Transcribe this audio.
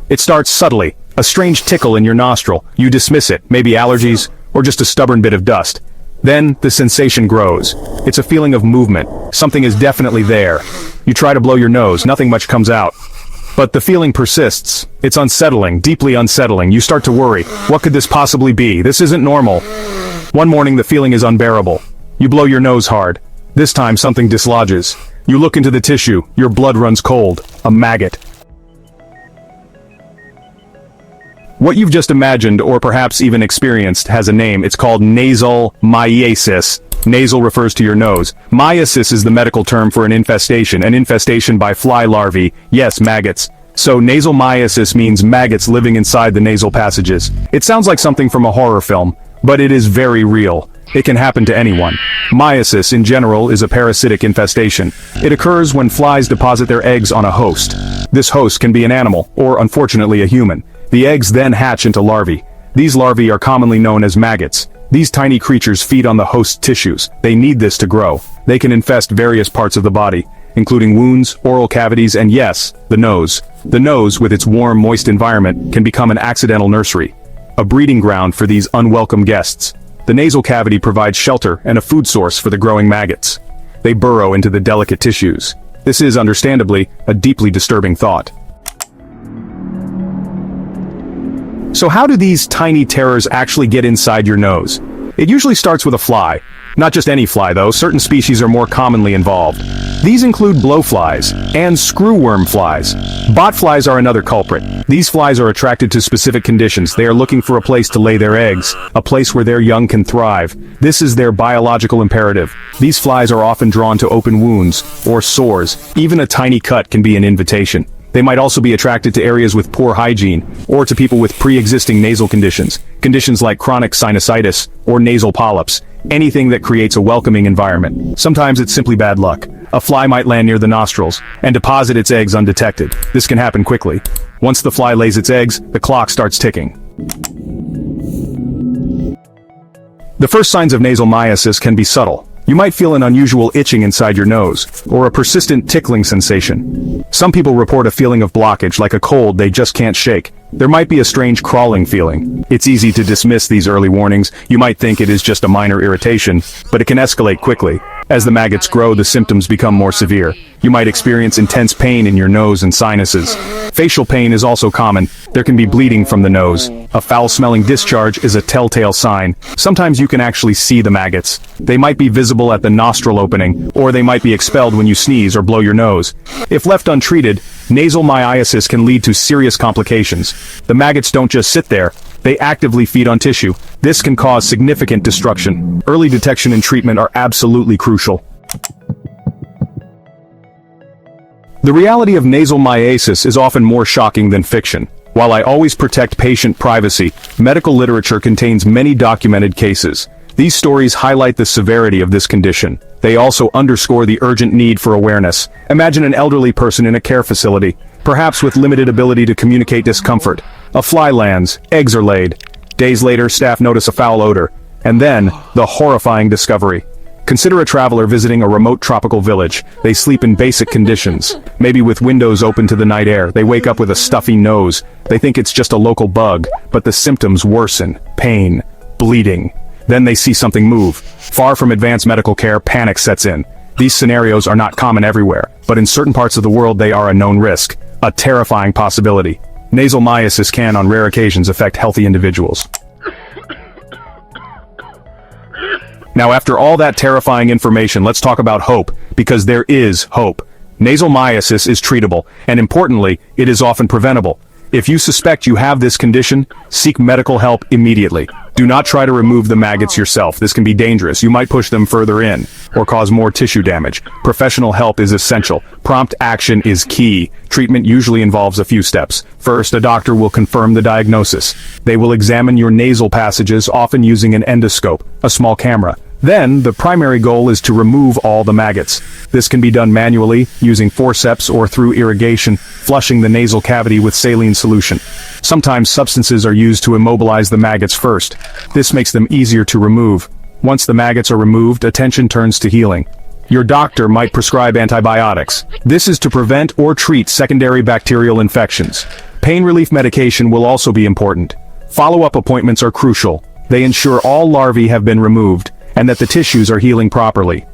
It starts subtly, a strange tickle in your nostril. You dismiss it, maybe allergies, or just a stubborn bit of dust. Then, the sensation grows. It's a feeling of movement. Something is definitely there. You try to blow your nose, nothing much comes out. But the feeling persists. It's unsettling, deeply unsettling. You start to worry. What could this possibly be? This isn't normal. One morning the feeling is unbearable. You blow your nose hard. This time something dislodges. You look into the tissue. Your blood runs cold. A maggot. What you've just imagined, or perhaps even experienced, has a name. It's called nasal myiasis. Nasal refers to your nose. Myiasis is the medical term for an infestation by fly larvae, yes, maggots. So nasal myiasis means maggots living inside the nasal passages. It sounds like something from a horror film, but it is very real. It can happen to anyone. Myiasis, in general, is a parasitic infestation. It occurs when flies deposit their eggs on a host. This host can be an animal, or unfortunately a human. The eggs then hatch into larvae. These larvae are commonly known as maggots. These tiny creatures feed on the host tissues. They need this to grow. They can infest various parts of the body, including wounds, oral cavities, and yes, the nose. The nose, with its warm, moist environment, can become an accidental nursery, a breeding ground for these unwelcome guests. The nasal cavity provides shelter and a food source for the growing maggots. They burrow into the delicate tissues. This is, understandably, a deeply disturbing thought. So how do these tiny terrors actually get inside your nose? It usually starts with a fly. Not just any fly though, certain species are more commonly involved. These include blowflies and screwworm flies. Botflies are another culprit. These flies are attracted to specific conditions. They are looking for a place to lay their eggs, a place where their young can thrive. This is their biological imperative. These flies are often drawn to open wounds or sores. Even a tiny cut can be an invitation. They might also be attracted to areas with poor hygiene, or to people with pre-existing nasal conditions like chronic sinusitis or nasal polyps, anything that creates a welcoming environment. Sometimes it's simply bad luck. A fly might land near the nostrils and deposit its eggs undetected. This can happen quickly. Once the fly lays its eggs, the clock starts ticking. The first signs of nasal myiasis can be subtle. You might feel an unusual itching inside your nose, or a persistent tickling sensation. Some people report a feeling of blockage, like a cold they just can't shake. There might be a strange crawling feeling. It's easy to dismiss these early warnings. You might think it is just a minor irritation, but it can escalate quickly. As the maggots grow, the symptoms become more severe. You might experience intense pain in your nose and sinuses. Facial pain is also common. There can be bleeding from the nose. A foul-smelling discharge is a telltale sign. Sometimes you can actually see the maggots. They might be visible at the nostril opening, or they might be expelled when you sneeze or blow your nose. If left untreated, nasal myiasis can lead to serious complications. The maggots don't just sit there. They actively feed on tissue. This can cause significant destruction. Early detection and treatment are absolutely crucial. The reality of nasal myiasis is often more shocking than fiction. While I always protect patient privacy, medical literature contains many documented cases. These stories highlight the severity of this condition. They also underscore the urgent need for awareness. Imagine an elderly person in a care facility, perhaps with limited ability to communicate discomfort. A fly lands, eggs are laid. Days later, staff notice a foul odor. And then, the horrifying discovery. Consider a traveler visiting a remote tropical village. They sleep in basic conditions, maybe with windows open to the night air. They wake up with a stuffy nose. They think it's just a local bug, but the symptoms worsen. Pain, bleeding. Then they see something move. Far from advanced medical care, panic sets in. These scenarios are not common everywhere, but in certain parts of the world they are a known risk, a terrifying possibility. Nasal myiasis can, on rare occasions, affect healthy individuals. Now, after all that terrifying information, let's talk about hope, because there is hope. Nasal myiasis is treatable, and importantly, it is often preventable. If you suspect you have this condition, seek medical help immediately. Do not try to remove the maggots yourself. This can be dangerous. You might push them further in, or cause more tissue damage. Professional help is essential. Prompt action is key. Treatment usually involves a few steps. First, a doctor will confirm the diagnosis. They will examine your nasal passages, often using an endoscope, a small camera. Then, the primary goal is to remove all the maggots. This can be done manually, using forceps or through irrigation, flushing the nasal cavity with saline solution. Sometimes substances are used to immobilize the maggots first. This makes them easier to remove. Once the maggots are removed, attention turns to healing. Your doctor might prescribe antibiotics. This is to prevent or treat secondary bacterial infections. Pain relief medication will also be important. Follow-up appointments are crucial. They ensure all larvae have been removed, and that the tissues are healing properly.